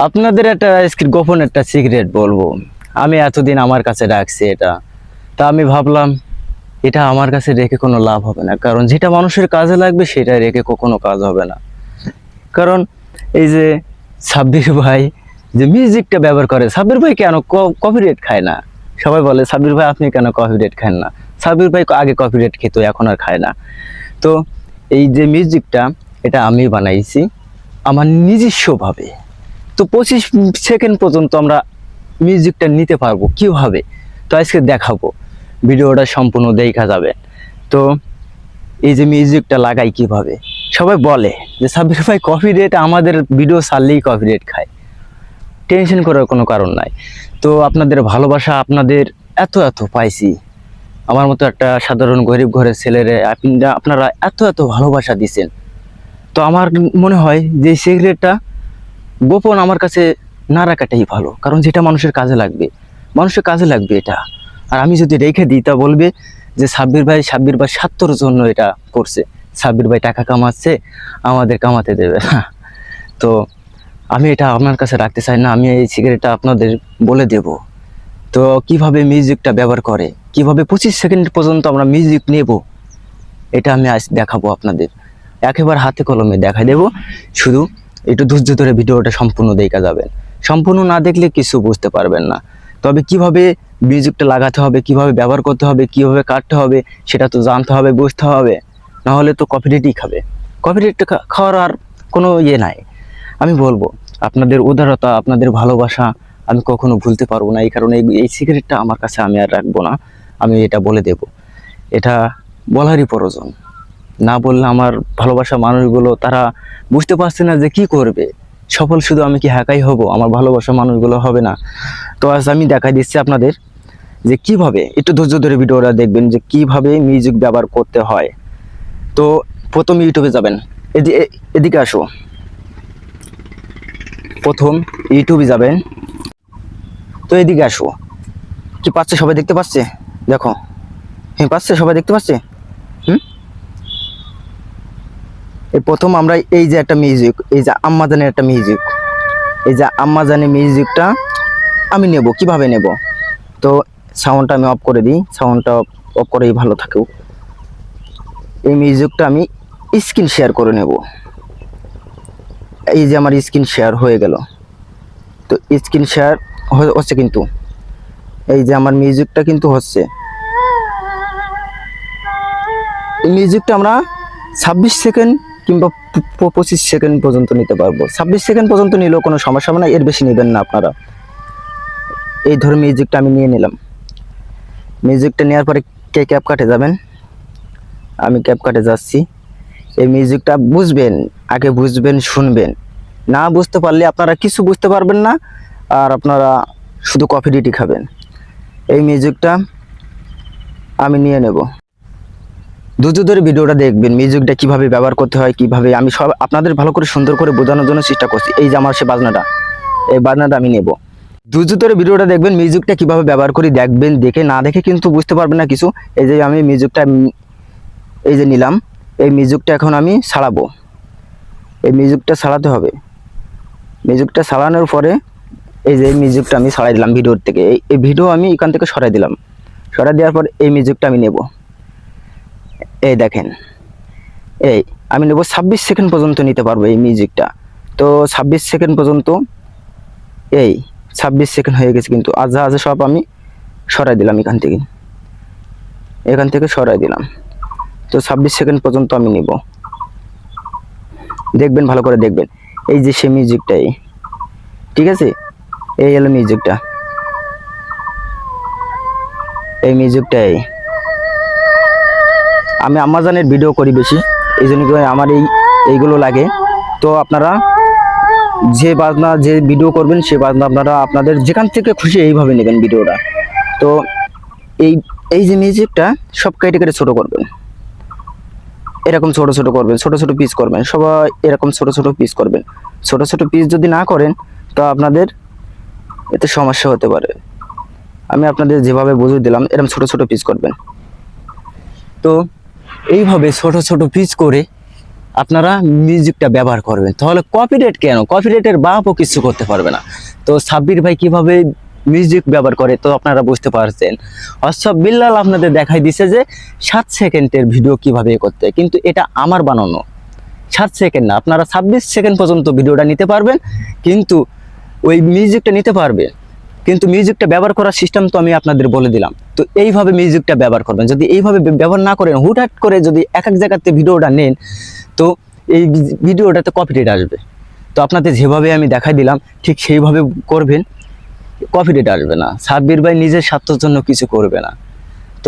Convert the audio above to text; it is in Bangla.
আপনাদের একটা আজকে গোপন একটা সিক্রেট বলবো। আমি এতদিন আমার কাছে রাখছি এটা, তা আমি ভাবলাম এটা আমার কাছে রেখে কোনো লাভ হবে না, কারণ যেটা মানুষের কাজে লাগবে সেটা রেখে কখনো কাজ হবে না। কারণ এই যে সাব্বির ভাই যে মিউজিকটা ব্যবহার করে, সাব্বির ভাই কেন কপিরাইট খায় না? সবাই বলে সাব্বির ভাই আপনি কেন কপিরাইট খান না? সাব্বির ভাই আগে কপিরাইট খেত, এখন আর খায় না। তো এই যে মিউজিকটা, এটা আমি বানাইছি আমার নিজস্বভাবে। তো 25 সেকেন্ড পর্যন্ত আমরা মিউজিকটা নিতে পারবো কিভাবে, তো আজকে দেখাবো। ভিডিওটা সম্পূর্ণ দেখা যাবে। তো এই যে মিউজিকটা লাগাই কিভাবে, সবাই বলে যে সাব্বির ভাই কপিরাইট, আমাদের ভিডিও ছাড়লেই কপিরাইট খায়। টেনশন করার কোনো কারণ নাই। তো আপনাদের ভালোবাসা, আপনাদের এত এত পাইছি, আমার মতো একটা সাধারণ গরিব ঘরের ছেলেরে আপনারা এত এত ভালোবাসা দিচ্ছেন। তো আমার মনে হয় যে সিগারেটটা গোপন আমার কাছে না রাখাটাই ভালো, কারণ যেটা মানুষের কাজে লাগবে, মানুষের কাজে লাগবে এটা। আর আমি যদি রেখে দিই তা বলবে যে সাব্বির ভাই স্বার্থর জন্য এটা করছে, সাব্বির ভাই টাকা কামাচ্ছে, আমাদের কামাতে দেবে না। তো আমি এটা আপনার কাছে রাখতে চাই না। আমি এই সিগারেটটা আপনাদের বলে দেব। তো কিভাবে মিউজিকটা ব্যবহার করে, কিভাবে 25 সেকেন্ড পর্যন্ত আমরা মিউজিক নেব, এটা আমি আজ দেখাবো আপনাদের। একেবারে হাতে কলমে দেখা দেব। শুধু একটু ধৈর্য ধরে ভিডিওটা সম্পূর্ণ দেখা যাবেন। সম্পূর্ণ না দেখলে কিছু বুঝতে পারবেন না। তবে কিভাবে মিউজিকটা লাগাতে হবে, কিভাবে ব্যবহার করতে হবে, কিভাবে কাটতে হবে, সেটা তো জানতে হবে, বুঝতে হবে। না হলে তো কপিরাইটই খাবে। কপিরাইট খাওয়ার আর কোনো ইয়ে নাই। আমি বলবো আপনাদের উদারতা, আপনাদের ভালোবাসা আমি কখনো ভুলতে পারবো না। এই কারণে এই সিগারেটটা আমার কাছে আমি আর রাখবো না, আমি এটা বলে দেব। এটা বলারই প্রয়োজন। না বললে আমার ভালোবাসা মানুষগুলো তারা বুঝতে পারছে না যে কি করবে। সফল শুধু আমি কি একাই হব, আমার ভালোবাসা মানুষগুলো হবে না। তো আজ আমি দেখাই দিচ্ছি আপনাদের যে কিভাবে, একটু ধৈর্য ধরে ভিডিওটা দেখবেন যে কিভাবে মিউজিক ব্যবহার করতে হয়। তো প্রথম ইউটিউবে যাবেন, এদিকে আসো। প্রথম ইউটিউবে যাবেন, তো এদিকে আসো। কি পাচ্ছে, সবাই দেখতে পাচ্ছে? দেখো, হ্যাঁ পাচ্ছে, সবাই দেখতে পাচ্ছে। এই প্রথম আমরা এই যে একটা মিউজিক, এই যে আম্মাজানের একটা মিউজিক, এই যে আম্মাজানের মিউজিকটা আমি নেব। কিভাবে নেব? তো সাউন্ডটা আমি অফ করে দিই, সাউন্ডটা অফ করেই ভালো থাকুক। এই মিউজিকটা আমি স্ক্রিন শেয়ার করে নেব। এই যে আমার স্ক্রিন শেয়ার হয়ে গেল। তো স্ক্রিন শেয়ার হচ্ছে, কিন্তু এই যে আমার মিউজিকটা কিন্তু হচ্ছে। এই মিউজিকটা আমরা 26 সেকেন্ড কিংবা 25 সেকেন্ড পর্যন্ত নিতে পারবো। 26 সেকেন্ড পর্যন্ত নিলেও কোনো সমস্যা হবে না, এর বেশি নেবেন না আপনারা। এই ধরো মিউজিকটা আমি নিয়ে নিলাম। মিউজিকটা নেওয়ার পরে কে ক্যাপ কাটে যাবেন, আমি ক্যাপ কাটে যাচ্ছি। এই মিউজিকটা বুঝবেন, আগে বুঝবেন, শুনবেন। না বুঝতে পারলে আপনারা কিছু বুঝতে পারবেন না, আর আপনারা শুধু কপিরাইটই খাবেন। এই মিউজিকটা আমি নিয়ে নেব। ধৈর্য ধরে ভিডিওটা দেখবেন, মিউজিকটা কিভাবে ব্যবহার করতে হয়, কিভাবে আমি সব আপনাদের ভালো করে সুন্দর করে বোঝানোর জন্য চেষ্টা করছি। এই যে আমার সে বাজনাটা, এই বাজনাটা আমি নেব। ধৈর্য ধরে ভিডিওটা দেখবেন, মিউজিকটা কিভাবে ব্যবহার করি দেখবেন। দেখে না দেখে কিন্তু বুঝতে পারবেন না কিছু। এই যে আমি মিউজিকটা এই যে নিলাম, এই মিউজিকটা এখন আমি ছাড়াবো। এই মিউজিকটা ছাড়াতে হবে। মিউজিকটা ছাড়ানোর পরে এই যে মিউজিকটা আমি সরাই দিলাম ভিডিওর থেকে। এই ভিডিও আমি এখান থেকে সরাই দিলাম। সরাই দেওয়ার পর এই মিউজিকটা আমি নেব। এই দেখেন, এই আমি নেব 26 সেকেন্ড পর্যন্ত নিতে পারবো এই মিউজিকটা। তো 26 সেকেন্ড পর্যন্ত, এই 26 সেকেন্ড হয়ে গেছে, কিন্তু আজ আজ সব আমি সরাই দিলাম এখান থেকে সরাই দিলাম। তো 26 সেকেন্ড পর্যন্ত আমি নিব। দেখবেন, ভালো করে দেখবেন। এই যে সে মিউজিকটাই, ঠিক আছে? এই হলো মিউজিকটা, এই মিউজিকটাই। আমি আমাজনের ভিডিও করি বেশি, এই জন্য আমার এইগুলো লাগে। তো আপনারা যে বাজনা, যে ভিডিও করবেন সে বাজনা আপনারা আপনাদের যেখান থেকে খুশি এইভাবে নেবেন ভিডিওটা। তো এই যে মিউজিকটা সব কেটে কেটে ছোটো করবেন, এরকম ছোট ছোট করবেন, ছোট ছোট পিস করবেন। সবাই এরকম ছোট ছোট পিস করবেন। ছোট ছোট পিস যদি না করেন তো আপনাদের এতে সমস্যা হতে পারে। আমি আপনাদের যেভাবে বুঝিয়ে দিলাম এরকম ছোট ছোট পিস করবেন। তো এইভাবে ছোট ছোট পিস করে আপনারা মিউজিকটা ব্যবহার করবেন, তাহলে কপিরাইট কেন, কপিরাইটের বাপও কিছু করতে পারবে না। তো সাব্বির ভাই কিভাবে মিউজিক ব্যবহার করে তো আপনারা বুঝতে পারছেন। অসব বিল্লাল আপনাদের দেখাই দিছে যে 7 সেকেন্ডের ভিডিও কিভাবে করতে হয়, কিন্তু এটা আমার বানানো 7 সেকেন্ড না, আপনারা 26 সেকেন্ড পর্যন্ত ভিডিওটা নিতে পারবেন, কিন্তু ওই মিউজিকটা নিতে পারবে, কিন্তু মিউজিকটা ব্যবহার করার সিস্টেম তো আমি আপনাদের বলে দিলাম। তো এইভাবে মিউজিকটা ব্যবহার করবেন, যদি এইভাবে ব্যবহার না করেন, হুটহাট করে যদি এক এক জায়গাতে ভিডিওটা নেন, তো এই ভিডিওটাতে কপিরাইট আসবে। তো আপনাদের যেভাবে আমি দেখাই দিলাম ঠিক সেইভাবে করবেন, কপিরাইট আসবে না। সাব্বির ভাই নিজের স্বার্থের জন্য কিছু করবে না।